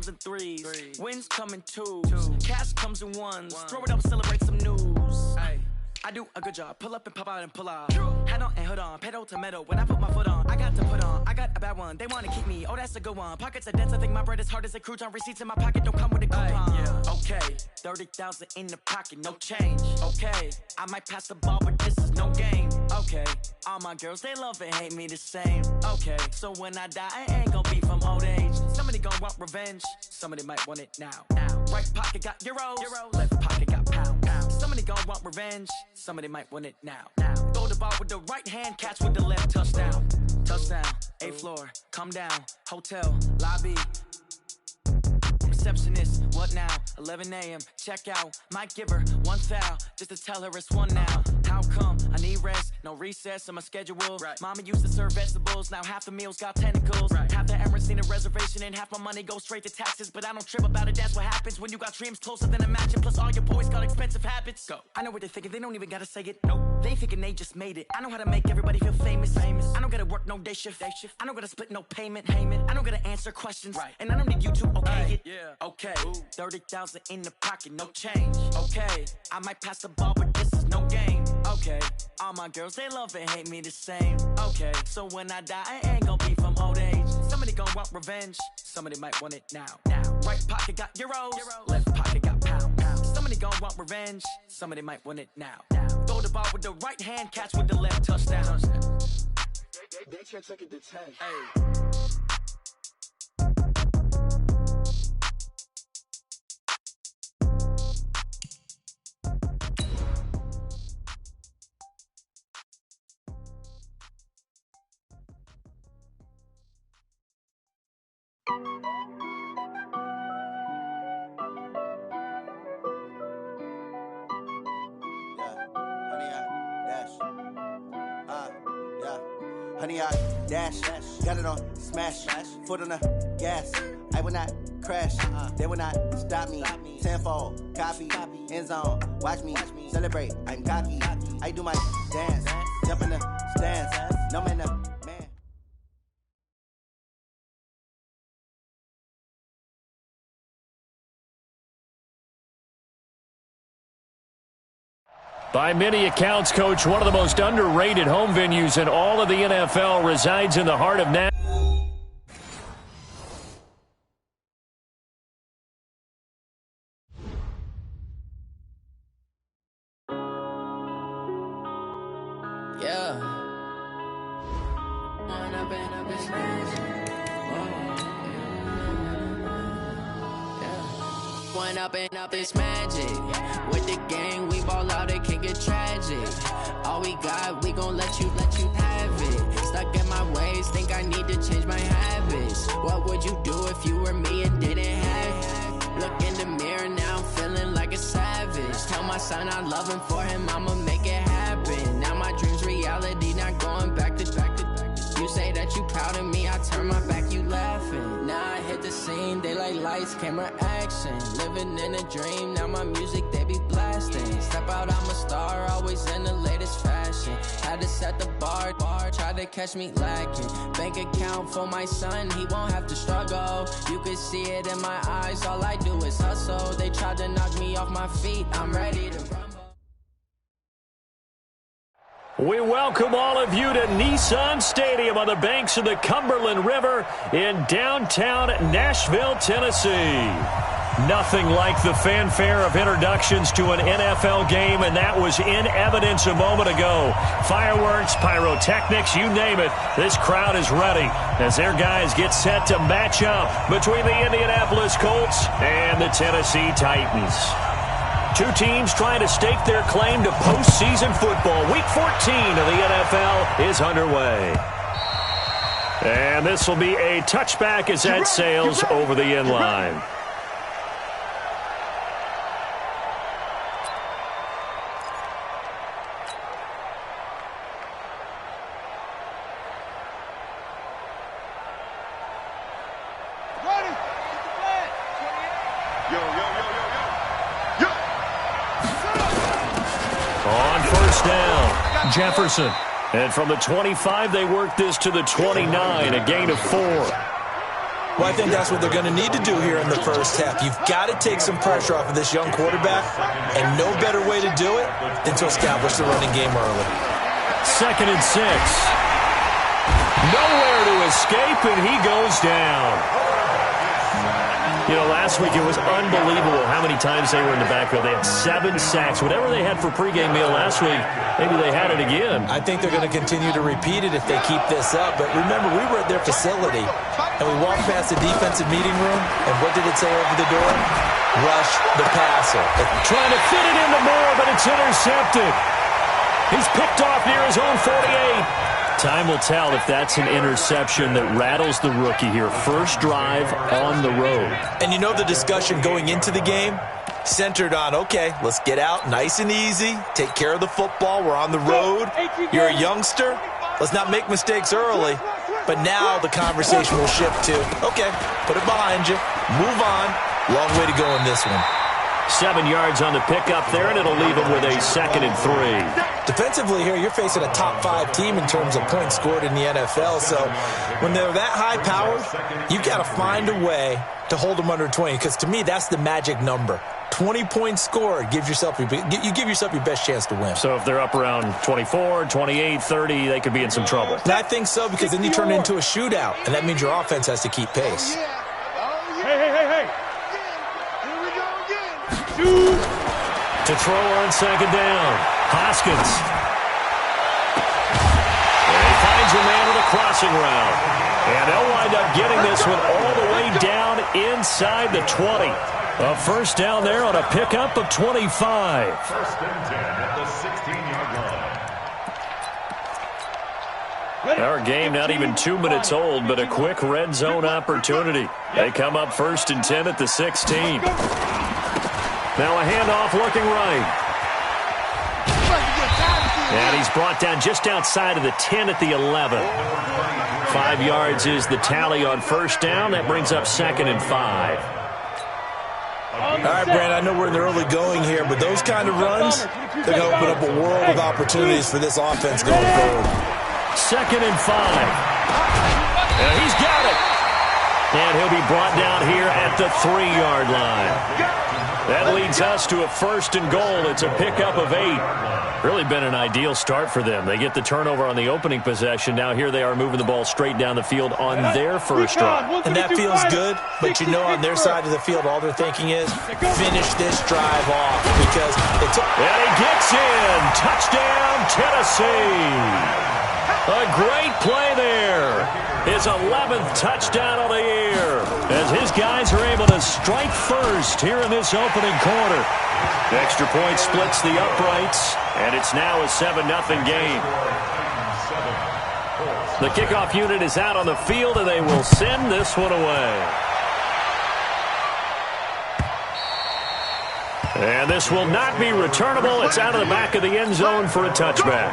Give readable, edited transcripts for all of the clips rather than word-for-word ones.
comes in threes. Wins come in twos. Cash comes in ones. Throw it up, celebrate some news. Ay. I do a good job. Pull up and pop out and pull out. Head on and hood on. Pedal to metal. When I put my foot on, I got to put on. I got a bad one. They want to keep me. Oh, that's a good one. Pockets are dense. I think my bread is hard as a crouton. Receipts in my pocket don't come with a coupon. Yeah. Okay. 30,000 in the pocket. No change. Okay. I might pass the ball, but this is no game. Okay. All my girls, they love and hate me the same. Okay. So when I die, I ain't gonna be from old age. Somebody gonna want revenge. Somebody might want it now. Right pocket got euros. Left pocket got pound. Somebody gonna want revenge. Somebody might want it now. Throw the ball with the right hand, catch with the left, touchdown. Touchdown, 8th floor, come down, hotel, lobby. Receptionist, what now? 11 a.m., check out. Might give her one foul, just to tell her it's one now. How come? I need rest, no recess in my schedule. Right. Mama used to serve vegetables, now half the meals got tentacles. Right. Half the errands seen a reservation and half my money goes straight to taxes. But I don't trip about it, that's what happens when you got dreams closer than a mansion. Plus all your boys got expensive habits. Go. I know what they're thinking, they don't even gotta say it. Nope. They thinking they just made it. I know how to make everybody feel famous. I don't gotta work no day shift. I don't gotta split no payment. I don't gotta answer questions. Right. And I don't need you to okay it. Yeah. Okay. 30,000 in the pocket, no change. Okay. I might pass the ball, but this is no game. Okay. All my girls, they love and hate me the same. Okay. So when I die, I ain't gonna be from old age. Somebody gonna want revenge. Somebody might want it now. Right pocket got euros. Left pocket got pound. Somebody gonna want revenge. Somebody might want it now. Throw the ball with the right hand, catch with the left, touchdown. They can't take it to 10. Hey. Honey, I dash, got it on smash, foot on the gas. I will not crash, they will not stop me. Tenfold, copy, end zone, watch me celebrate. I'm cocky, I do my dance, jump in the stands, no man, man. By many accounts, Coach, one of the most underrated home venues in all of the NFL resides in the heart of Nashville. Up this magic. With the gang, we ball out, it can get tragic. All we got, we gon' let you have it. Stuck in my ways, think I need to change my habits. What would you do if you were me and didn't have it? Look in the mirror, now I'm feeling like a savage. Tell my son I love him, for him I'ma make it happen. Now my dream's reality, not going back to. You say that you proud of me, I turn my back, you laughing. Now I hit the scene, they like lights, camera, action. Living in a dream, now my music, they be blasting. Step out, I'm a star, always in the latest fashion. Had to set the bar, try to catch me lacking. Bank account for my son, he won't have to struggle. You can see it in my eyes, all I do is hustle. They tried to knock me off my feet, I'm ready to rumble. We welcome all of you to Nissan Stadium on the banks of the Cumberland River in downtown Nashville, Tennessee. Nothing like the fanfare of introductions to an NFL game, and that was in evidence a moment ago. Fireworks, pyrotechnics, you name it. This crowd is ready as their guys get set to match up between the Indianapolis Colts and the Tennessee Titans. Two teams trying to stake their claim to postseason football. Week 14 of the NFL is underway. And this will be a touchback as that sails over the end line. Jefferson. And from the 25, they work this to the 29, a gain of 4. Well, I think that's what they're going to need to do here in the first half. You've got to take some pressure off of this young quarterback, and no better way to do it than to establish the running game early. 2nd and 6. Nowhere to escape, and he goes down. You know, last week it was unbelievable how many times they were in the backfield. They had 7 sacks. Whatever they had for pregame meal last week, maybe they had it again. I think they're going to continue to repeat it if they keep this up. But remember, we were at their facility, and we walked past the defensive meeting room, and what did it say over the door? Rush the passer. Trying to fit it into Moore, but it's intercepted. He's picked off near his own 48. Time will tell if that's an interception that rattles the rookie here. First drive on the road. And you know the discussion going into the game? Centered on, okay, let's get out nice and easy, take care of the football, we're on the road, you're a youngster, let's not make mistakes early. But now the conversation will shift to, okay, put it behind you, move on, long way to go in this one. 7 yards on the pickup there, and it'll leave him with a 2nd and 3. Defensively here, you're facing a top 5 team in terms of points scored in the NFL. So when they're that high powered, you've got to find a way to hold them under 20. Because to me, that's the magic number. 20 points scored, you give yourself your best chance to win. So if they're up around 24, 28, 30, they could be in some trouble. And I think so, because then you turn it into a shootout, and that means your offense has to keep pace. Hey. To throw on 2nd down. Hoskins. And he finds a man with a crossing route. And they'll wind up getting this one all the way down inside the 20. A first down there on a pickup of 25. 1st and 10 at the 16-yard line. Our game not even 2 minutes old, but a quick red zone opportunity. They come up 1st and 10 at the 16. Now a handoff looking right. And he's brought down just outside of the 10 at the 11. 5 yards is the tally on first down. That brings up 2nd and 5. All right, Brand, I know we're in the early going here, but those kind of runs, they're going to open up a world of opportunities for this offense going forward. 2nd and 5. And he's got it. And he'll be brought down here at the 3-yard line. That leads us to a 1st and goal. It's a pickup of 8. Really been an ideal start for them. They get the turnover on the opening possession. Now here they are moving the ball straight down the field on their first drive. And that feels good, but you know on their side of the field all they're thinking is finish this drive off because it's... And he gets in. Touchdown, Tennessee. A great play there. His 11th touchdown of the year as his guys are able to strike first here in this opening quarter. The extra point splits the uprights, and it's now a 7-0 game. The kickoff unit is out on the field, and they will send this one away. And this will not be returnable. It's out of the back of the end zone for a touchback.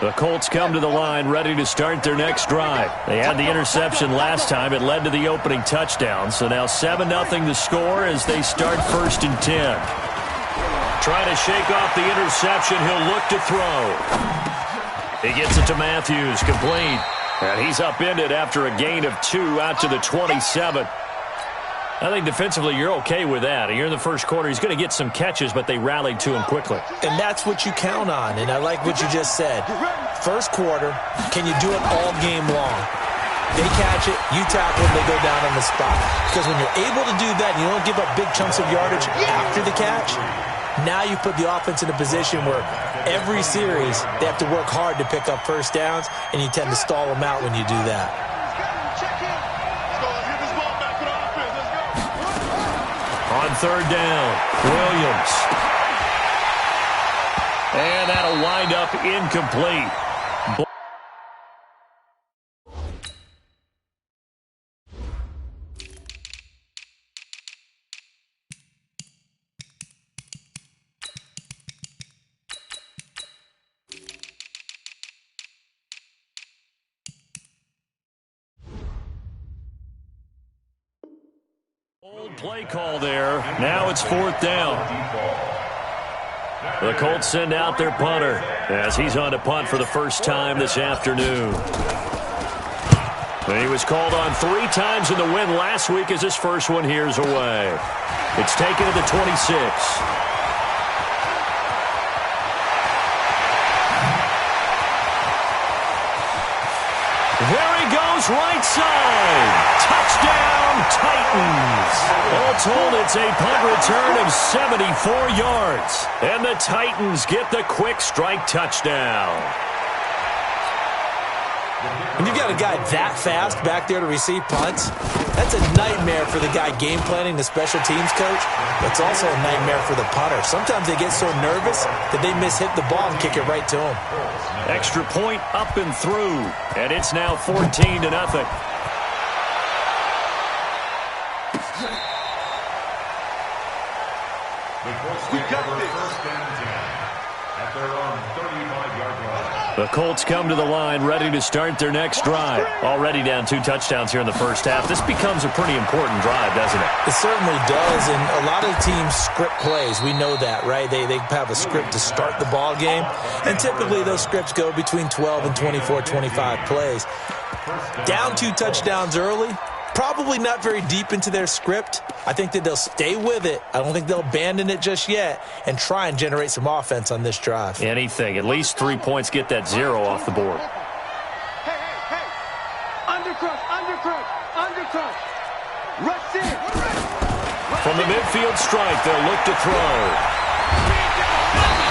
The Colts come to the line ready to start their next drive. They had the interception last time. It led to the opening touchdown. So now 7-0 the score as they start 1st and 10. Trying to shake off the interception. He'll look to throw. He gets it to Matthews, complete. And he's upended after a gain of 2 out to the 27. I think defensively you're okay with that. You're in the first quarter. He's going to get some catches, but they rallied to him quickly. And that's what you count on, and I like what you just said. First quarter, can you do it all game long? They catch it, you tackle it, they go down on the spot. Because when you're able to do that and you don't give up big chunks of yardage after the catch, now you put the offense in a position where every series they have to work hard to pick up first downs, and you tend to stall them out when you do that. On 3rd down, Williams. And that'll wind up incomplete. Old play call there. Now it's 4th down. The Colts send out their punter as he's on to punt for the first time this afternoon. And he was called on 3 times in the win last week as his first one here's away. It's taken to the 26. There he goes, right side. Touchdown, Titans. All told, it's a punt return of 74 yards. And the Titans get the quick strike touchdown. When you've got a guy that fast back there to receive punts, that's a nightmare for the guy game planning, the special teams coach. But it's also a nightmare for the punter. Sometimes they get so nervous that they mishit the ball and kick it right to him. Extra point up and through, and it's now 14-0. We got this. First and 10 at their own 35-yard line. The Colts come to the line ready to start their next drive. Already down 2 touchdowns here in the first half. This becomes a pretty important drive, doesn't it? It certainly does, and a lot of teams script plays. We know that, right? They have a script to start the ball game, and typically those scripts go between 12 and 24, 25 plays. Down 2 touchdowns early, probably not very deep into their script. I think that they'll stay with it. I don't think they'll abandon it just yet and try and generate some offense on this drive. Anything. At least 3 points, get that 0 off the board. Hey. Undercrush. Rush in. From the midfield strike, they'll look to throw.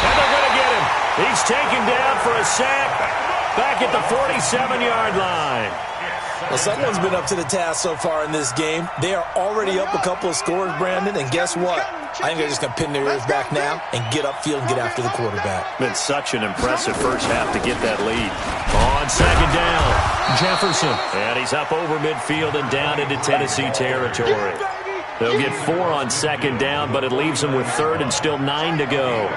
And they're going to get him. He's taken down for a sack back at the 47-yard line. Well, someone's been up to the task so far in this game. They are already up a couple of scores, Brandon, and guess what? I think they're just going to pin their ears back now and get upfield and get after the quarterback. Been such an impressive first half to get that lead. On second down, Jefferson. And he's up over midfield and down into Tennessee territory. They'll get 4 on second down, but it leaves them with 3rd and still 9 to go.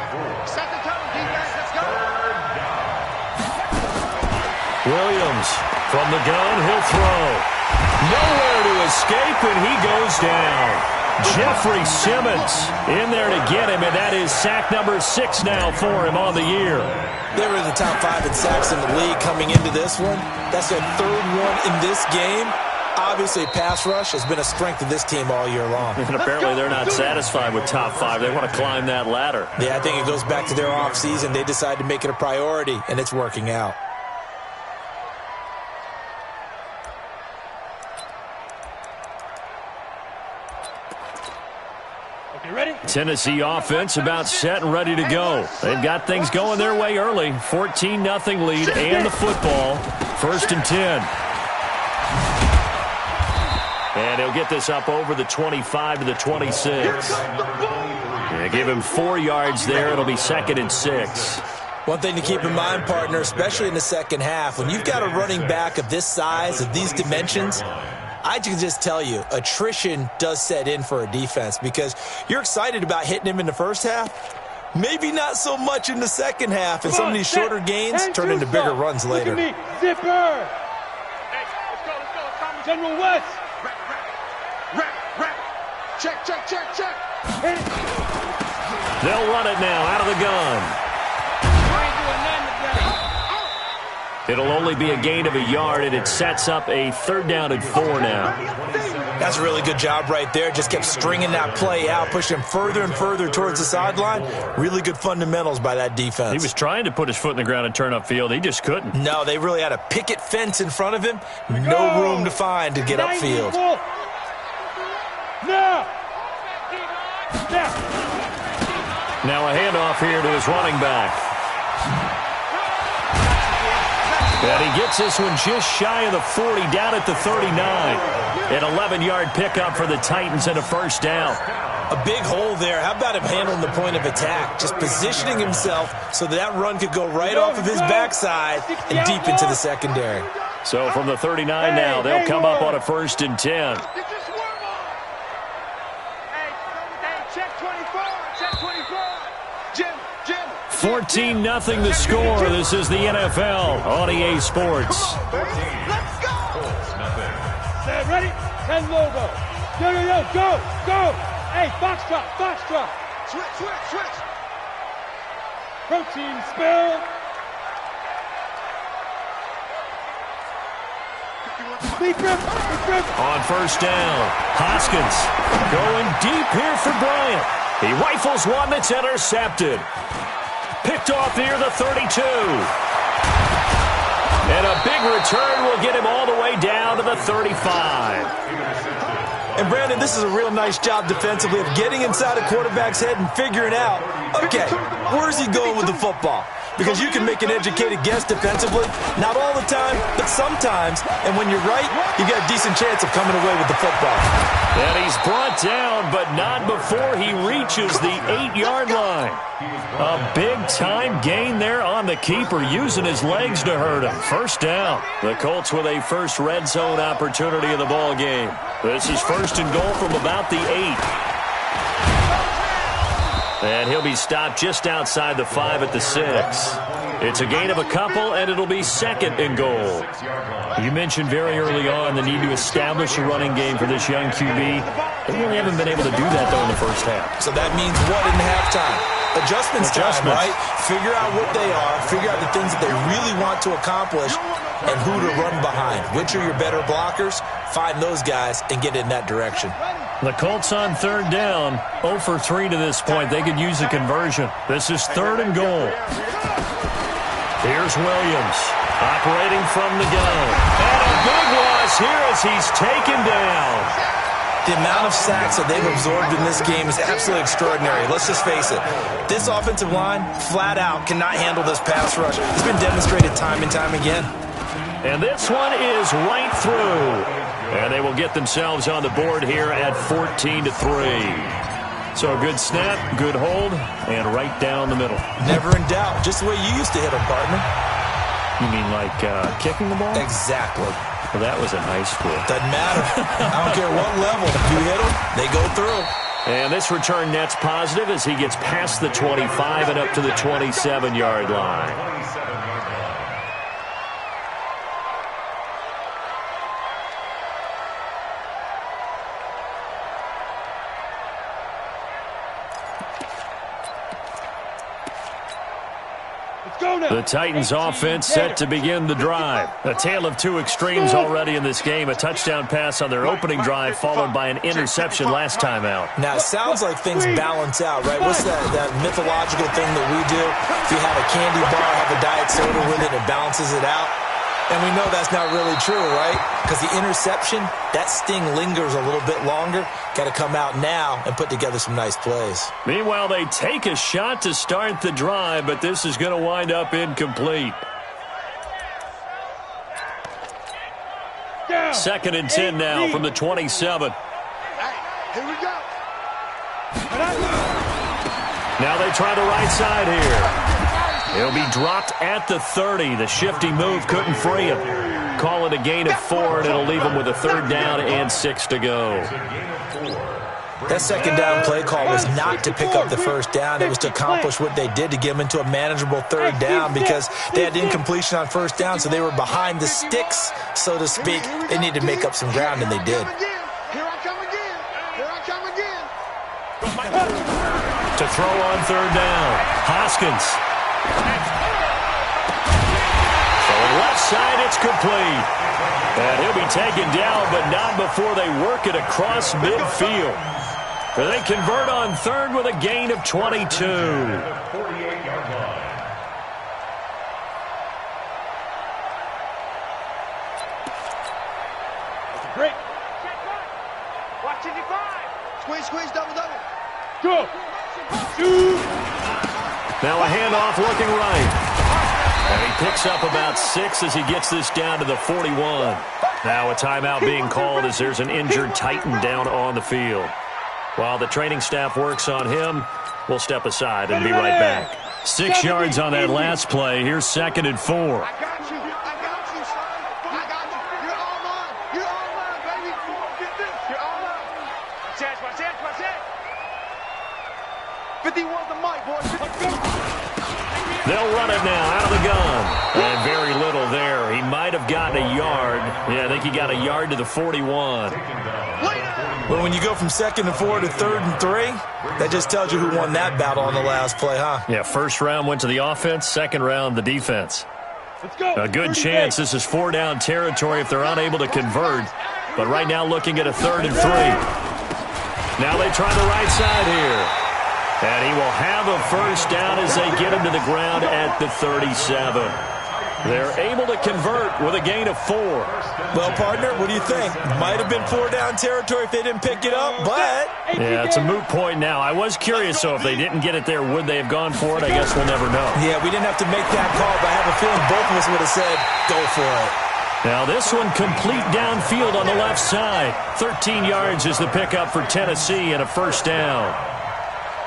Second down, defense, let's go. Williams from the gun, he'll throw. Nowhere to escape, and he goes down. Jeffrey Simmons in there to get him, and that is sack number 6 now for him on the year. They were in the top 5 in sacks in the league coming into this one. That's their 3rd one in this game. Obviously, pass rush has been a strength of this team all year long. And apparently they're not satisfied with top 5. They want to climb that ladder. Yeah, I think it goes back to their offseason. They decided to make it a priority, and it's working out. Tennessee offense about set and ready to go. They've got things going their way early. 14-0 lead and the football. 1st and 10. And he'll get this up over the 25 to the 26. Yeah, give him 4 yards there. It'll be 2nd and 6. One thing to keep in mind, partner, especially in the second half, when you've got a running back of this size, of these dimensions, I can just tell you, attrition does set in for a defense because you're excited about hitting him in the first half. Maybe not so much in the second half, and some of these shorter gains turn into bigger runs later. Look at me. Zipper. Hey, let's go. General West. Rap. Check. Hit it. They'll run it now out of the gun. It'll only be a gain of a yard, and it sets up a 3rd down and 4 now. That's a really good job right there. Just kept stringing that play out, pushing him further and further towards the sideline. Really good fundamentals by that defense. He was trying to put his foot in the ground and turn upfield. He just couldn't. No, they really had a picket fence in front of him. No room to find to get upfield. Now a handoff here to his running back. And he gets this one just shy of the 40, down at the 39. An 11-yard pickup for the Titans and a 1st down. A big hole there. How about him handling the point of attack? Just positioning himself so that run could go right off of his backside and deep into the secondary. So from the 39 now, they'll come up on a 1st and 10. Check 24. Jim. 14-0 the score. This is the NFL on EA Sports. Let's go. Set, ready? 10 logo. Yo, go. Hey, Foxtrot. Switch. Protein spill. On first down, Hoskins going deep here for Bryant. He rifles one that's intercepted. Picked off near the 32. And a big return will get him all the way down to the 35. And, Brandon, this is a real nice job defensively of getting inside a quarterback's head and figuring out, okay, where's he going with the football? Because you can make an educated guess defensively, not all the time, but sometimes. And when you're right, you got a decent chance of coming away with the football. And he's brought down, but not before he reaches the 8-yard line. A big-time gain there on the keeper, using his legs to hurt him. First down. The Colts with a first red zone opportunity of the ball game. This is first and goal from about the 8. And he'll be stopped just outside the 5 at the 6. It's a gain of a couple, and it'll be second and goal. You mentioned very early on the need to establish a running game for this young QB. They really haven't been able to do that, though, in the first half. So that means what in halftime? Adjustments time, right? Figure out what they are, figure out the things that they really want to accomplish, and who to run behind. Which are your better blockers? Find those guys and get in that direction. The Colts on third down, 0 for 3 to this point. They could use a conversion. This is third and goal. Here's Williams, operating from the gun. And a big loss here as he's taken down. The amount of sacks that they've absorbed in this game is absolutely extraordinary. Let's just face it. This offensive line, flat out, cannot handle this pass rush. It's been demonstrated time and time again. And this one is right through. And they will get themselves on the board here at 14-3. So a good snap, good hold, and right down the middle. Never in doubt. Just the way you used to hit them, partner. You mean like kicking the ball? Exactly. Well, that was in high school. Doesn't matter. I don't care what level. If you hit them, they go through. And this return net's positive as he gets past the 25 and up to the 27-yard line. The Titans offense set to begin the drive. A tale of two extremes already in this game. A touchdown pass on their opening drive followed by an interception last time out. Now, it sounds like things balance out, right? What's that mythological thing that we do? If you have a candy bar, have a diet soda with it, it balances it out. And we know that's not really true, right? Because the interception, that sting lingers a little bit longer. Got to come out now and put together some nice plays. Meanwhile, they take a shot to start the drive, but this is going to wind up incomplete. Second and 10 now from the 27. Hey, here we go. Now they try the right side here. He'll be dropped at the 30. The shifty move couldn't free him. Call it a gain of 4, and it'll leave him with a third down and 6 to go. That second down play call was not to pick up the first down. It was to accomplish what they did to get them into a manageable third down because they had incompletion on first down, so they were behind the sticks, so to speak. They needed to make up some ground, and they did. Here I come again. Here I come again. To throw on third down, Hoskins. So left side, it's complete. And he'll be taken down, but not before they work it across midfield. They convert on third with a gain of 22. 48-yard line. Break. Watch it, 5. Squeeze, double. Go. Now a handoff looking right. And he picks up about 6 as he gets this down to the 41. Now a timeout being called as there's an injured Titan down on the field. While the training staff works on him, we'll step aside and be right back. 6 yards on that last play. Here's second and 4. I got you, son. I got you. You're all mine, baby. Get this. You're all mine. Watch it. 51's the mic, boys. Let's go. They'll run it now out of the gun. And very little there. He might have gotten a yard. Yeah, I think he got a yard to the 41. But when you go from 2nd and 4 to 3rd and 3, that just tells you who won that battle on the last play, huh? Yeah, first round went to the offense, second round the defense. A good chance this is 4-down territory if they're unable to convert. But right now looking at a 3rd and 3. Now they try the right side here. And he will have a first down as they get him to the ground at the 37. They're able to convert with a gain of 4. Well, partner, what do you think? Might have been 4-down territory if they didn't pick it up, but... Yeah, it's a moot point now. I was curious, so if they didn't get it there, would they have gone for it? I guess we'll never know. Yeah, we didn't have to make that call, but I have a feeling both of us would have said, go for it. Now this one complete downfield on the left side. 13 yards is the pickup for Tennessee and a first down.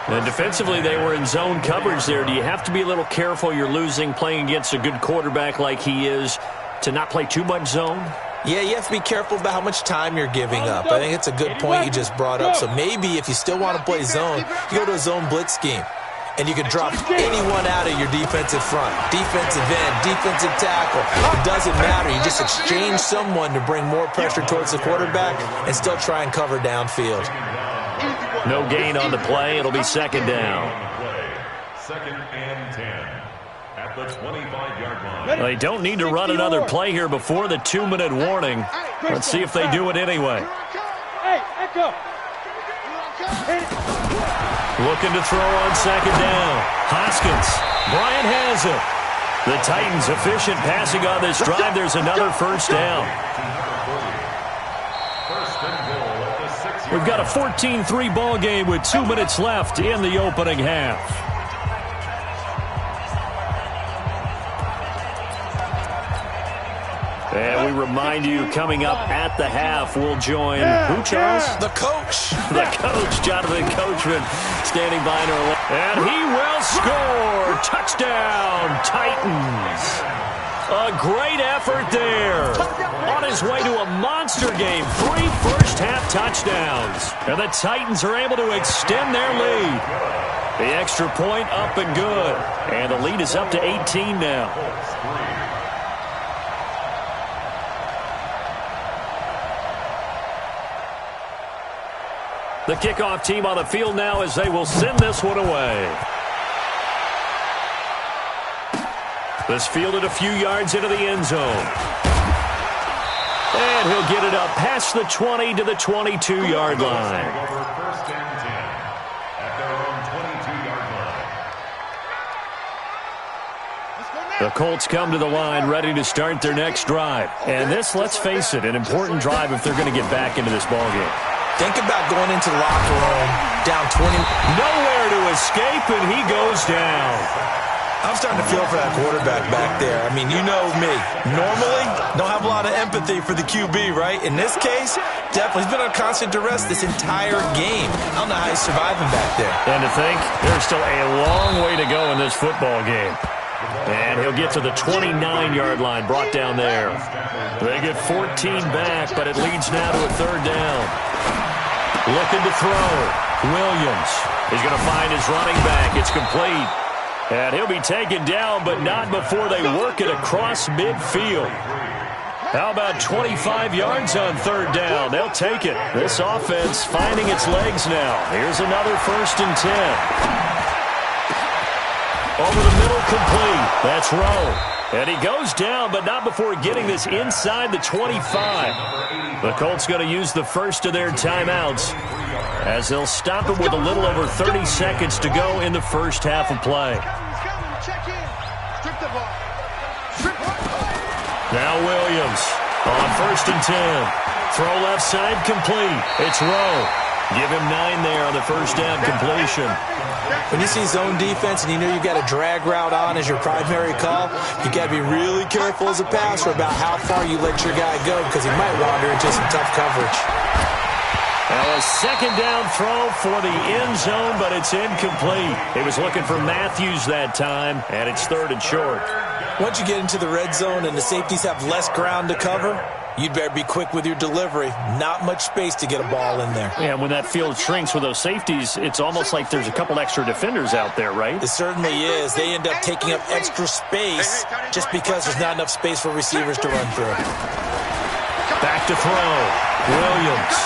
And defensively, they were in zone coverage there. Do you have to be a little careful? You're losing playing against a good quarterback like he is to not play too much zone? Yeah, you have to be careful about how much time you're giving up. I think it's a good point you just brought up. So maybe if you still want to play zone, you go to a zone blitz scheme. And you can drop anyone out of your defensive front. Defensive end, defensive tackle. It doesn't matter. You just exchange someone to bring more pressure towards the quarterback and still try and cover downfield. No gain on the play. It'll be second down. 2nd and 10 at the 25-yard line. They don't need to run another play here before the 2-minute warning. Let's see if they do it anyway. Hey, Echo. Looking to throw on second down. Hoskins. Bryant has it. The Titans efficient passing on this drive. There's another first down. We've got a 14-3 ball game with 2 minutes left in the opening half. And we remind you, coming up at the half, we'll join who, Charles? The coach. The coach, Jonathan Coachman, standing by in our left. And he will score. Touchdown, Titans. A great effort there. On his way to a monster game. 3 first-half touchdowns. And the Titans are able to extend their lead. The extra point up and good. And the lead is up to 18 now. The kickoff team on the field now as they will send this one away. This fielded a few yards into the end zone. And he'll get it up past the 20 to the 22-yard line. First and 10 at their own 22-yard line. The Colts come to the line ready to start their next drive. And this, let's face it, an important drive if they're going to get back into this ballgame. Think about going into the locker room down 20. Nowhere to escape, and he goes down. I'm starting to feel for that quarterback back there. I mean, you know me. Normally, don't have a lot of empathy for the QB, right? In this case, definitely. He's been on constant duress this entire game. I don't know how he's surviving back there. And to think, there's still a long way to go in this football game. And he'll get to the 29-yard line, brought down there. They get 14 back, but it leads now to a third down. Looking to throw. Williams is going to find his running back. It's complete. And he'll be taken down, but not before they work it across midfield. How about 25 yards on third down? They'll take it. This offense finding its legs now. Here's another 1st and 10. Over the middle, complete. That's Rowe. And he goes down, but not before getting this inside the 25. The Colts going to use the first of their timeouts as they'll stop it with a little over 30 seconds to go in the first half of play. Now Williams on 1st and 10. Throw left side, complete. It's Rowe. Give him 9 there on the first down completion. When you see zone defense and you know you've got a drag route on as your primary call, you got to be really careful as a passer about how far you let your guy go because he might wander into some tough coverage. Now a second down throw for the end zone, but it's incomplete. He was looking for Matthews that time, and it's 3rd and short. Once you get into the red zone and the safeties have less ground to cover, you'd better be quick with your delivery. Not much space to get a ball in there. Yeah, when that field shrinks with those safeties, it's almost like there's a couple extra defenders out there, right? It certainly is. They end up taking up extra space just because there's not enough space for receivers to run through. Back to throw. Williams.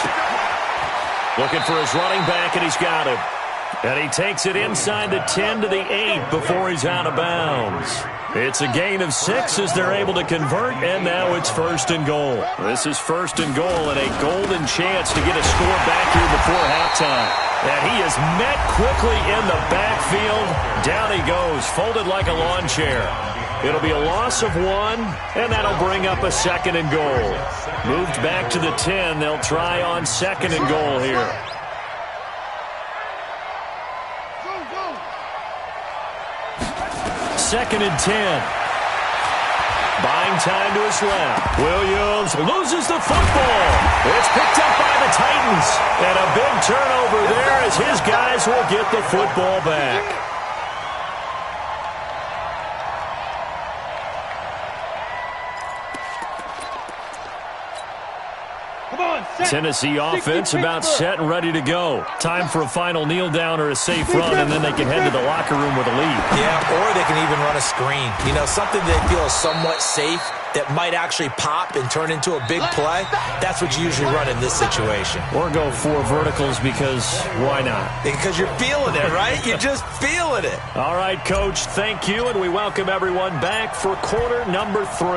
Looking for his running back, and he's got him. And he takes it inside the 10 to the 8 before he's out of bounds. It's a gain of 6 as they're able to convert, and now it's 1st and goal. This is 1st and goal and a golden chance to get a score back here before halftime. And he is met quickly in the backfield. Down he goes, folded like a lawn chair. It'll be a loss of 1, and that'll bring up a 2nd and goal. Moved back to the 10. They'll try on 2nd and goal here. 2nd and 10. Buying time to his left. Williams loses the football. It's picked up by the Titans. And a big turnover there as his guys will get the football back. Tennessee offense about set and ready to go. Time for a final kneel down or a safe run, and then they can head to the locker room with a lead. Yeah, or they can even run a screen. You know, something they feel is somewhat safe that might actually pop and turn into a big play. That's what you usually run in this situation. Or go 4 verticals because why not? Because you're feeling it, right? You're just feeling it. All right, Coach, thank you, and we welcome everyone back for quarter number 3.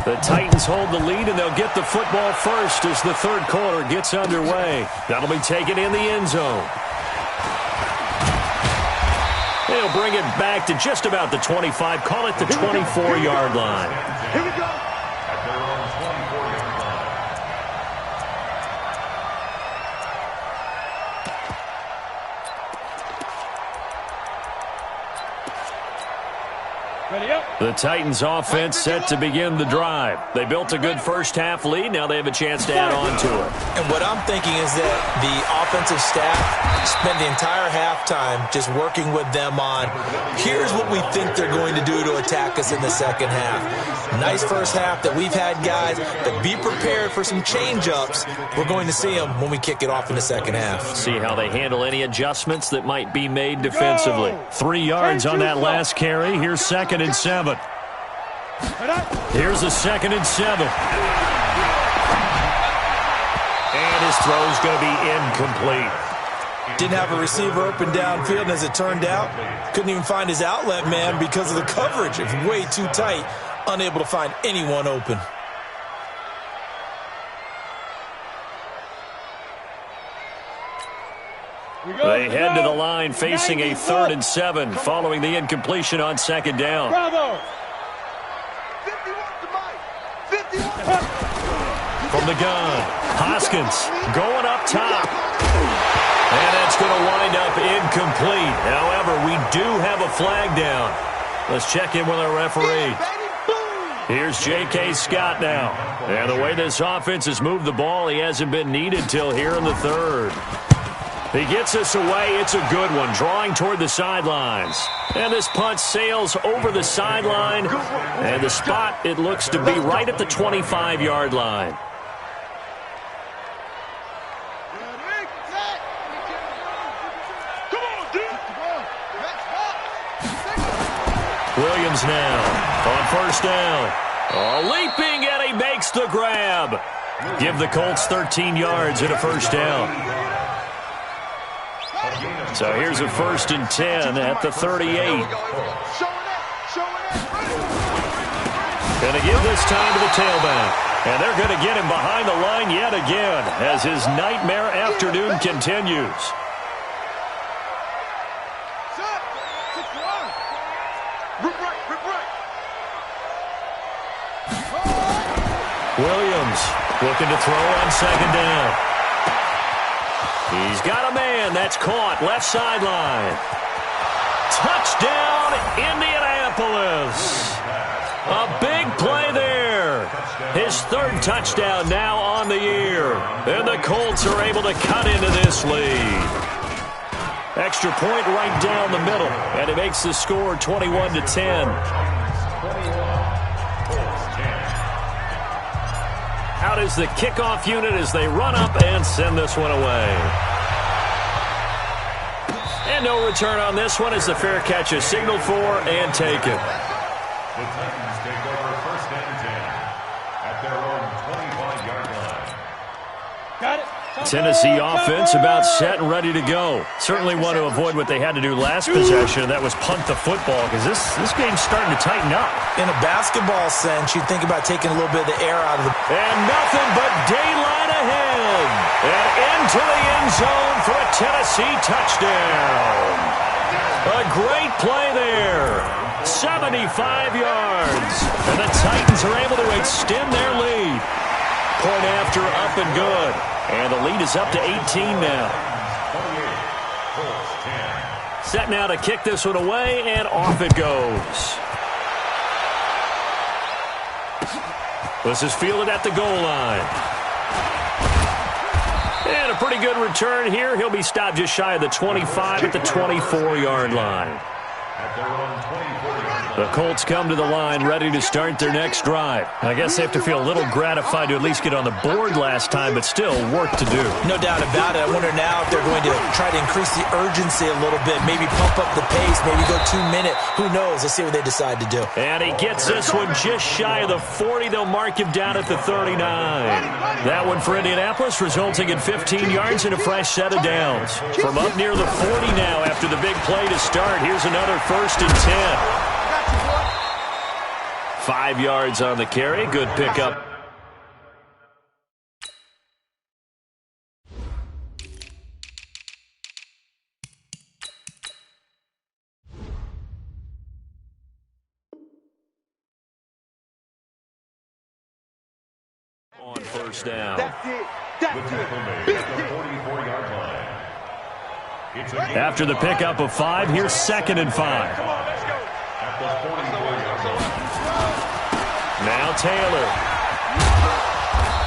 The Titans hold the lead, and they'll get the football first as the third quarter gets underway. That'll be taken in the end zone. They'll bring it back to just about the 25, call it the 24-yard line. Here we go. At their own 24-yard line. Ready up. The Titans offense set to begin the drive. They built a good first half lead. Now they have a chance to add on to it. And what I'm thinking is that the offensive staff spent the entire halftime just working with them on, here's what we think they're going to do to attack us in the second half. Nice first half that we've had, guys, but be prepared for some change-ups. We're going to see them when we kick it off in the second half. See how they handle any adjustments that might be made defensively. 3 yards on that last carry. Here's 2nd and 7. Here's a 2nd and 7. And his throw's going to be incomplete. Didn't have a receiver open downfield, and as it turned out, couldn't even find his outlet man because of the coverage. It was way too tight, unable to find anyone open. They head to the line facing a 3rd and 7 following the incompletion on 2nd down. Bravo. 51 to Mike. 51. From the gun, Hoskins going up top. And that's going to wind up incomplete. However, we do have a flag down. Let's check in with our referee. Here's J.K. Scott now. And the way this offense has moved the ball, he hasn't been needed till here in the 3rd. He gets us away. It's a good one, drawing toward the sidelines. And this punt sails over the sideline. And the spot, it looks to be right at the 25-yard line. Williams now on 1st down. Leaping, and he makes the grab. Give the Colts 13 yards and a 1st down. So here's a 1st and 10 at the 38. Going to give this time to the tailback. And they're going to get him behind the line yet again as his nightmare afternoon continues. Williams looking to throw on 2nd down. He's got a man. That's caught. Left sideline. Touchdown, Indianapolis. A big play there. His 3rd touchdown now on the year. And the Colts are able to cut into this lead. Extra point right down the middle. And it makes the score 21-10. Out is the kickoff unit as they run up and send this one away. And no return on this one as the fair catch is signaled for and taken. The Titans take over 1st and 10 at their own 25-yard line. Got it. Tennessee offense about set and ready to go. Certainly want to avoid what they had to do last possession. That was punt the football, because this game's starting to tighten up. In a basketball sense, you'd think about taking a little bit of the air out of the... And nothing but daylight ahead. And into the end zone for a Tennessee touchdown. A great play there. 75 yards. And the Titans are able to extend their lead. Point after, up and good. And the lead is up to 18 now. Set now to kick this one away, and off it goes. This is fielded at the goal line. And a pretty good return here. He'll be stopped just shy of the 25 at the 24-yard line. The Colts come to the line ready to start their next drive. I guess they have to feel a little gratified to at least get on the board last time, but still work to do. No doubt about it. I wonder now if they're going to try to increase the urgency a little bit, maybe pump up the pace, maybe go 2 minute. Who knows? Let's see what they decide to do. And he gets this one just shy of the 40. They'll mark him down at the 39. That one for Indianapolis, resulting in 15 yards and a fresh set of downs. From up near the 40 now after the big play to start, here's another 1st and 10. 5 yards on the carry. Good pickup. On 1st down. After the pickup of 5, here's 2nd and 5. Now Taylor.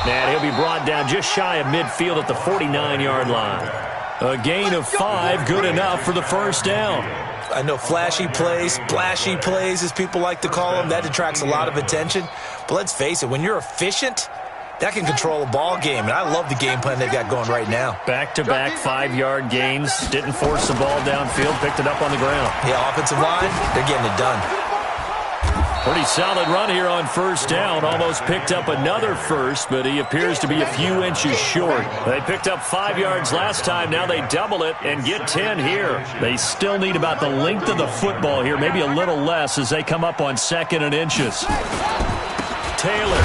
And he'll be brought down just shy of midfield at the 49-yard line. A gain of 5, good enough for the 1st down. I know flashy plays, splashy plays, as people like to call them, that attracts a lot of attention. But let's face it, when you're efficient, that can control a ball game. And I love the game plan they've got going right now. Back-to-back 5-yard gains. Didn't force the ball downfield, picked it up on the ground. Yeah, offensive line, they're getting it done. Pretty solid run here on 1st down. Almost picked up another first, but he appears to be a few inches short. They picked up 5 yards last time. Now they double it and get 10 here. They still need about the length of the football here, maybe a little less as they come up on 2nd and inches. Taylor.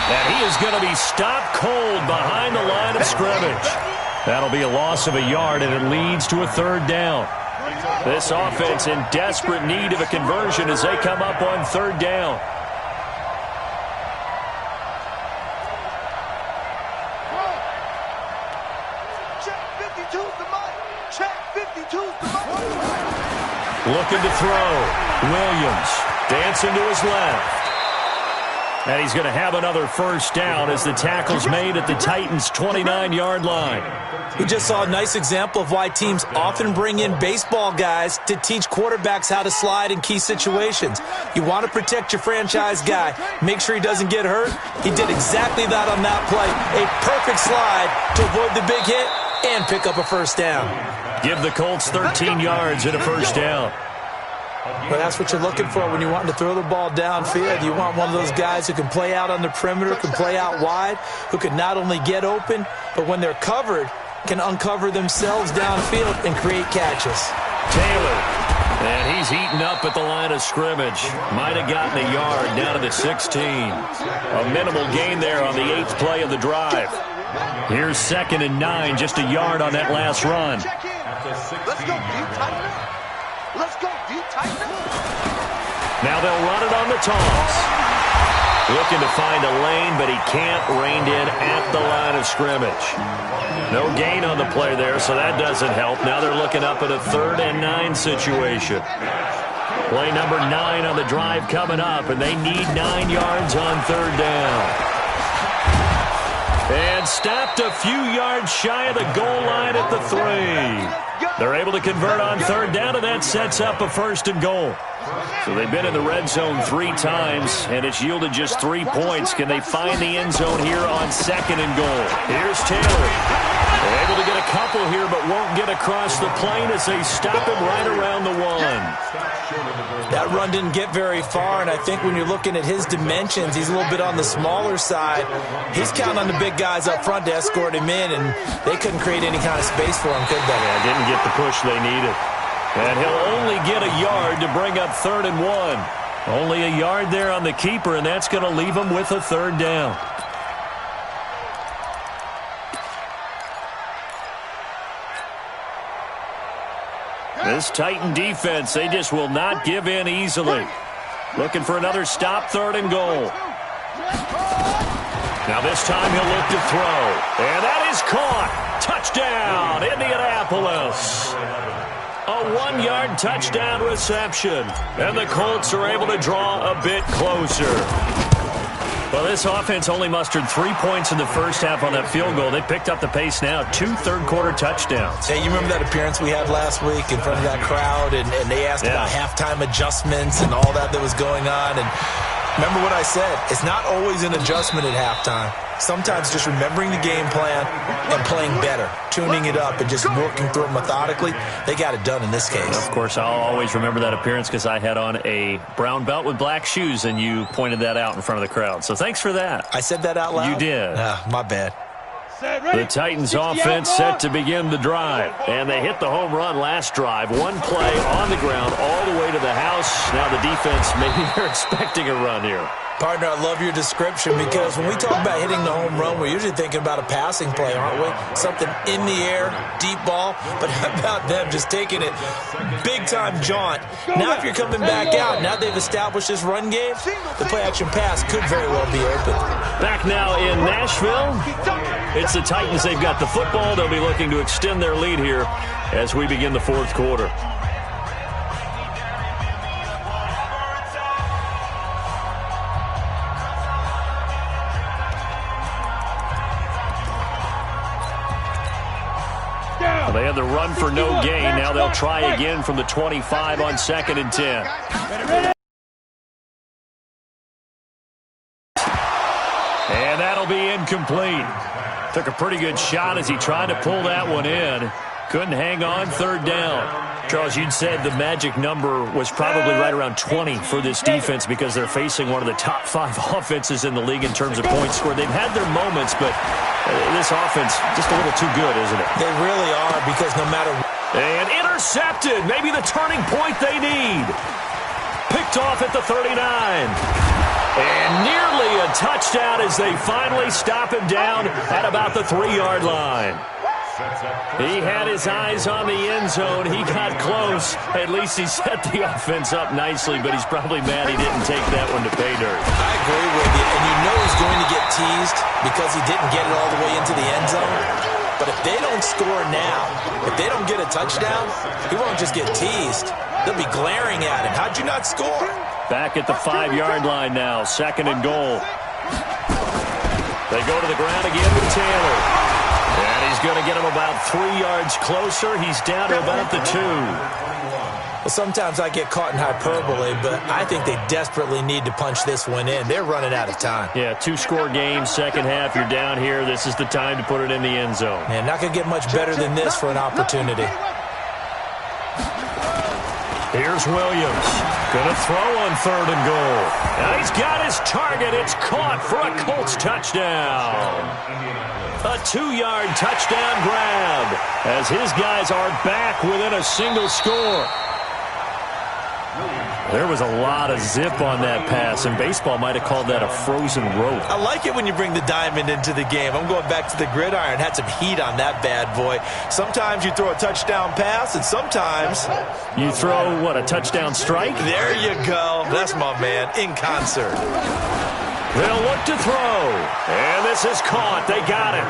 And he is going to be stopped cold behind the line of scrimmage. That'll be a loss of a yard, and it leads to a 3rd down. This offense in desperate need of a conversion as they come up on 3rd down. Looking to throw. Williams dancing to his left. And he's going to have another 1st down as the tackle's made at the Titans' 29-yard line. We just saw a nice example of why teams often bring in baseball guys to teach quarterbacks how to slide in key situations. You want to protect your franchise guy. Make sure he doesn't get hurt. He did exactly that on that play. A perfect slide to avoid the big hit and pick up a 1st down. Give the Colts 13 yards and a 1st down. But that's what you're looking for when you want to throw the ball downfield. You want one of those guys who can play out on the perimeter, can play out wide, who can not only get open, but when they're covered, can uncover themselves downfield and create catches. Taylor. And he's eaten up at the line of scrimmage. Might have gotten a yard down to the 16. A minimal gain there on the 8th play of the drive. Here's 2nd and 9, just a yard on that last run. Let's go, deep, tighten up. Let's go, deep, tighten up. Now they'll run it on the toss. Looking to find a lane, but he can't. Reined in at the line of scrimmage. No gain on the play there, so that doesn't help. Now they're looking up at a 3rd and 9 situation. Play number 9 on the drive coming up, and they need 9 yards on 3rd down. And stopped a few yards shy of the goal line at the 3. They're able to convert on 3rd down, and that sets up a 1st and goal. So they've been in the red zone 3 times, and it's yielded just 3 points. Can they find the end zone here on 2nd and goal? Here's Taylor. They're able to get a couple here, but won't get across the plane as they stop him right around the 1. That run didn't get very far, and I think when you're looking at his dimensions, he's a little bit on the smaller side. He's counting on the big guys up front to escort him in, and they couldn't create any kind of space for him, could they? Yeah, didn't get the push they needed. And he'll only get a yard to bring up 3rd and 1. Only a yard there on the keeper, and that's going to leave him with a 3rd down. This Titan defense, they just will not give in easily. Looking for another stop, 3rd and goal. Now this time he'll look to throw. And that is caught. Touchdown, Indianapolis. A 1-yard touchdown reception. And the Colts are able to draw a bit closer. Well, this offense only mustered 3 points in the first half on that field goal. They picked up the pace now. 2 third-quarter touchdowns. Hey, you remember that appearance we had last week in front of that crowd, and they asked about halftime adjustments and all that was going on, and remember what I said. It's not always an adjustment at halftime. Sometimes just remembering the game plan and playing better, tuning it up and just working through it methodically. They got it done in this case. Of course, I'll always remember that appearance because I had on a brown belt with black shoes, and you pointed that out in front of the crowd. So thanks for that. I said that out loud? You did. My bad. The Titans offense set to begin the drive. And they hit the home run last drive. 1 play on the ground all the way to the house. Now the defense, maybe they're expecting a run here. Partner, I love your description because when we talk about hitting the home run, we're usually thinking about a passing play, aren't we? Something in the air, deep ball. But how about them just taking it big-time jaunt? Now if you're coming back out, now they've established this run game, the play-action pass could very well be open. Back now in Nashville, it's the Titans. They've got the football. They'll be looking to extend their lead here as we begin the 4th quarter. They had the run for no gain. Now they'll try again from the 25 on 2nd and 10. And that'll be incomplete. Took a pretty good shot as he tried to pull that one in. Couldn't hang on, 3rd down. Charles, you'd said the magic number was probably right around 20 for this defense because they're facing one of the top 5 offenses in the league in terms of points scored. They've had their moments, but this offense just a little too good, isn't it? They really are because no matter... And intercepted. Maybe the turning point they need. Picked off at the 39. And nearly a touchdown as they finally stop him down at about the 3-yard line. He had his eyes on the end zone. He got close. At least he set the offense up nicely, but he's probably mad he didn't take that one to pay dirt. I agree with you, and you know he's going to get teased because he didn't get it all the way into the end zone. But if they don't score now, if they don't get a touchdown, he won't just get teased. They'll be glaring at him. How'd you not score? Back at the 5-yard line now, 2nd and goal. They go to the ground again with Taylor. And he's going to get him about 3 yards closer. He's down to about the 2. Well, sometimes I get caught in hyperbole, but I think they desperately need to punch this one in. They're running out of time. Yeah, 2-score game, second half. You're down here. This is the time to put it in the end zone. Man, not going to get much better than this for an opportunity. Here's Williams. Going to throw on 3rd and goal. Now he's got his target. It's caught for a Colts touchdown. A 2-yard touchdown grab as his guys are back within a single score. There was a lot of zip on that pass, and baseball might have called that a frozen rope. I like it when you bring the diamond into the game. I'm going back to the gridiron. Had some heat on that bad boy. Sometimes you throw a touchdown pass, and sometimes... You throw, what, a touchdown strike? There you go. That's my man, in concert. They'll look to throw, and this is caught. They got it.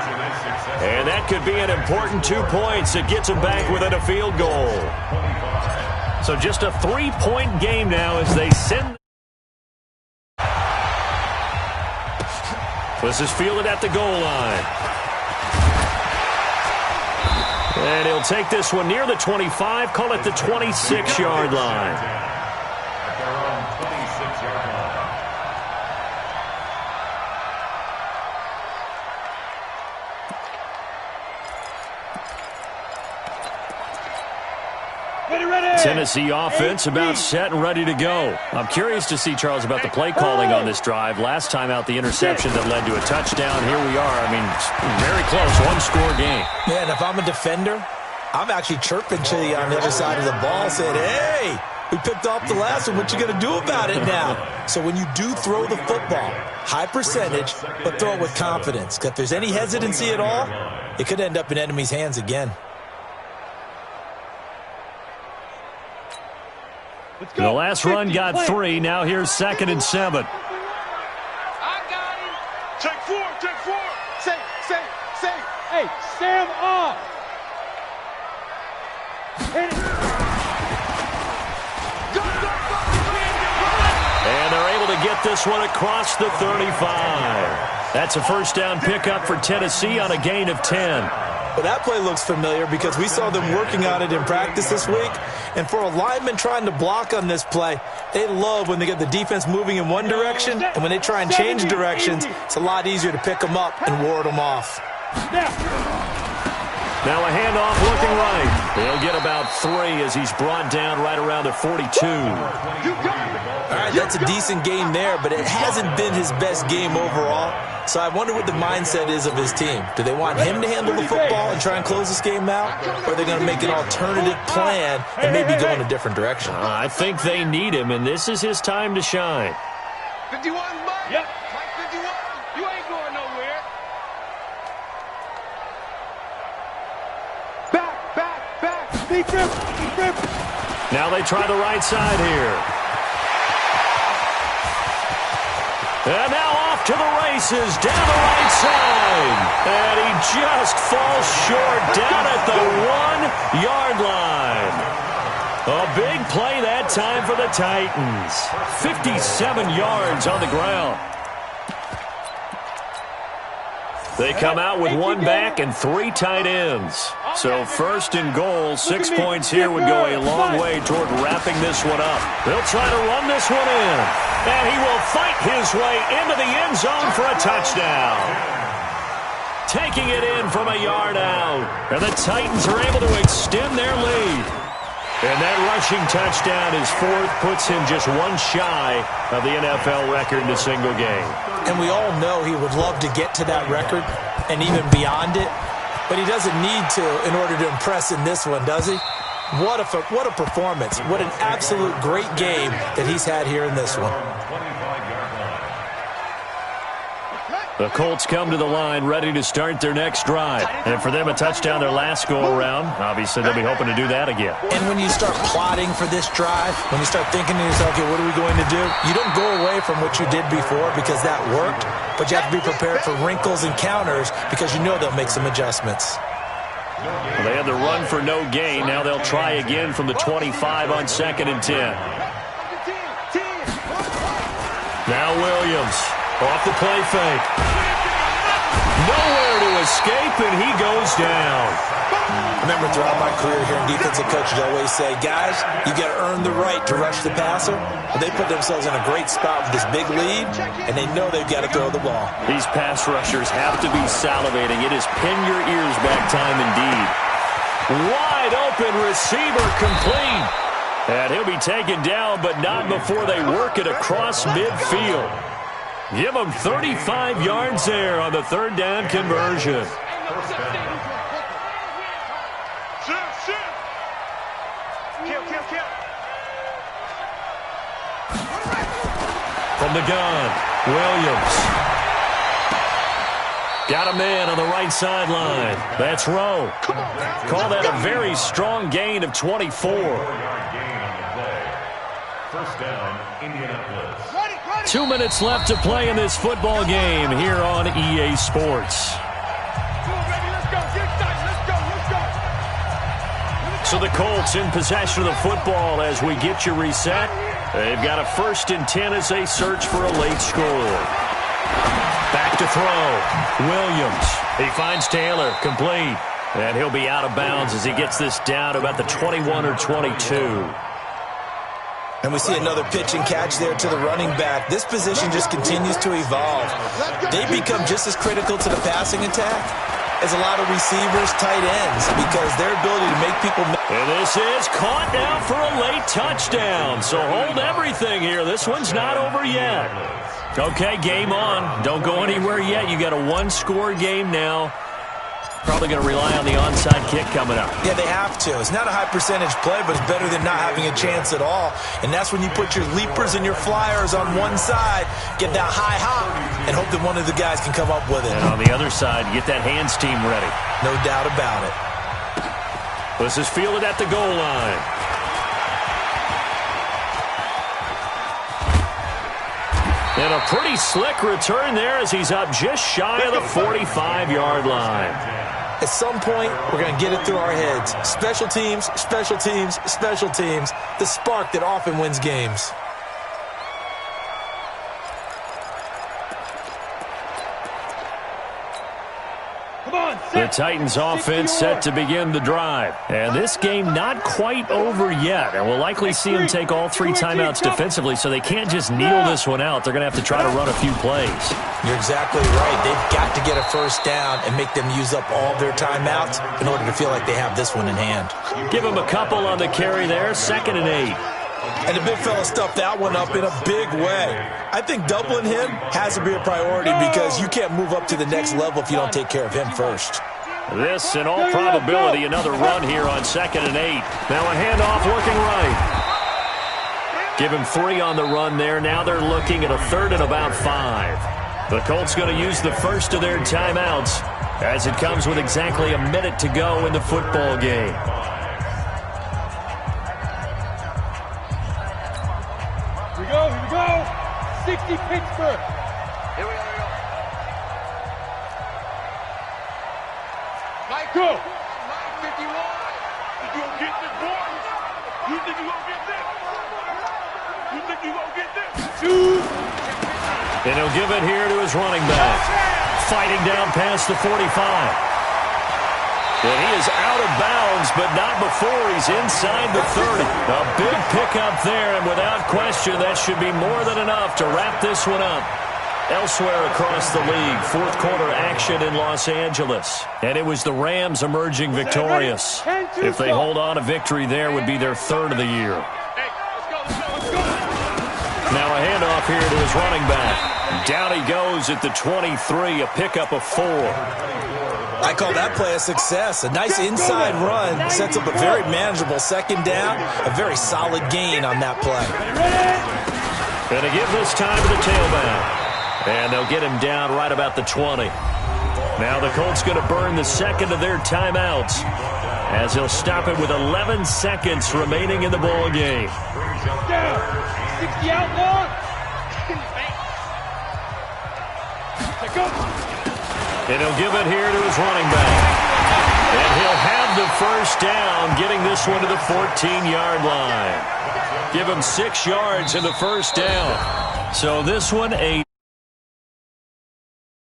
And that could be an important 2 points. It gets them back within a field goal. So just a 3-point game now as they send. This is fielded at the goal line. And he'll take this one near the 25, call it the 26-yard line. Tennessee offense about set and ready to go. I'm curious to see, Charles, about the play calling on this drive. Last time out, the interception that led to a touchdown. Here we are. I mean, very close, one-score game. Yeah, and if I'm a defender, I'm actually chirping to you on the other side of the ball, saying, hey, we picked off the last one. What you going to do about it now? So when you do throw the football, high percentage, but throw it with confidence. Because if there's any hesitancy at all, it could end up in enemy's hands again. The last run got 3. Now here's 2nd and 7. I got him. Take 4. Say. Hey, Sam off. Hit it. And they're able to get this one across the 35. That's a first down pickup for Tennessee on a gain of 10. Well, that play looks familiar because we saw them working on it in practice this week. And for a lineman trying to block on this play, they love when they get the defense moving in one direction. And when they try and change directions, it's a lot easier to pick them up and ward them off. Now a handoff looking right. They'll get about 3 as he's brought down right around the 42. All right, that's a decent game there, but it hasn't been his best game overall. So I wonder what the mindset is of his team. Do they want him to handle the football and try and close this game out? Or are they going to make an alternative plan and maybe go in a different direction? I think they need him, and this is his time to shine. 51, Mike. Yep. Mike 51. You ain't going nowhere. Back. Be grip. Now they try the right side here. And now off to the races, down the right side. And he just falls short down at the 1-yard line. A big play that time for the Titans. 57 yards on the ground. They come out with 1 back and 3 tight ends. So 1st and goal, 6 points here would go a long way toward wrapping this one up. They'll try to run this one in. And he will fight his way into the end zone for a touchdown. Taking it in from a yard out. And the Titans are able to extend their lead. And that rushing touchdown, his 4th, puts him just 1 shy of the NFL record in a single game. And we all know he would love to get to that record and even beyond it. But he doesn't need to in order to impress in this one, does he? What a performance. What an absolute great game that he's had here in this one. The Colts come to the line ready to start their next drive. And for them, a touchdown their last go-around. Obviously, they'll be hoping to do that again. And when you start plotting for this drive, when you start thinking to yourself, okay, what are we going to do? You don't go away from what you did before because that worked, but you have to be prepared for wrinkles and counters because you know they'll make some adjustments. Well, they had the run for no gain. Now they'll try again from the 25 on 2nd and 10. Now Williams off the play fake. Nowhere to escape, and he goes down. Remember, throughout my career here in defensive coaches, I always say, guys, you got to earn the right to rush the passer. And they put themselves in a great spot with this big lead, and they know they've got to throw the ball. These pass rushers have to be salivating. It is pin your ears back time indeed. Wide open receiver complete. And he'll be taken down, but not before they work it across midfield. Give them 35 yards there on the 3rd down conversion. From the gun, Williams. Got a man on the right sideline. That's Rowe. Call that a very strong gain of 24. First down, Indianapolis. 2 minutes left to play in this football game here on EA Sports. So the Colts in possession of the football as we get you reset. They've got a 1st and 10 as they search for a late score. Back to throw. Williams. He finds Taylor. Complete. And he'll be out of bounds as he gets this down to about the 21 or 22. And we see another pitch and catch there to the running back. This position just continues to evolve. They become just as critical to the passing attack is a lot of receivers, tight ends, because their ability to make people... And this is caught now for a late touchdown. So hold everything here. This one's not over yet. Okay, game on. Don't go anywhere yet. You got a one-score game now. Probably going to rely on the onside kick coming up. Yeah, they have to. It's not a high percentage play, but it's better than not having a chance at all. And that's when you put your leapers and your flyers on one side, get that high hop, and hope that one of the guys can come up with it. And on the other side, get that hands team ready. No doubt about it. This is fielded at the goal line. And a pretty slick return there as he's up just shy of the 45-yard line. At some point, we're going to get it through our heads. Special teams, special teams, special teams. The spark that often wins games. The Titans offense set to begin the drive. And this game not quite over yet. And we'll likely see them take all three timeouts defensively, so they can't just kneel this one out. They're going to have to try to run a few plays. You're exactly right. They've got to get a first down and make them use up all their timeouts in order to feel like they have this one in hand. Give them a couple on the carry there, 2nd and 8. And the big fella stuffed that one up in a big way. I think doubling him has to be a priority because you can't move up to the next level if you don't take care of him first. This, in all probability, another run here on 2nd and 8. Now a handoff looking right. Give him 3 on the run there. Now they're looking at a 3rd and about 5. The Colts going to use the first of their timeouts as it comes with exactly a minute to go in the football game. Here we go. 60 Pittsburgh. Here we go. Mike, go. Mike 51. You gonna get this, boy? You think you gonna get this? You think you gonna get this? And he'll give it here to his running back. Fighting down past the 45. And he is out of bounds, but not before he's inside the 30. A big pickup there, and without question, that should be more than enough to wrap this one up. Elsewhere across the league, fourth quarter action in Los Angeles. And it was the Rams emerging victorious. If they hold on, a victory there would be their 3rd of the year. Now a handoff here to his running back. Down he goes at the 23, a pickup of 4. I call that play a success. A nice inside run sets up a very manageable 2nd down. A very solid gain on that play. Going to give this time to the tailback. And they'll get him down right about the 20. Now the Colts going to burn the 2nd of their timeouts as he'll stop it with 11 seconds remaining in the ball game. Down. 60 outlaw. And he'll give it here to his running back. And he'll have the first down, getting this one to the 14-yard line. Give him 6 yards in the first down. So this one, a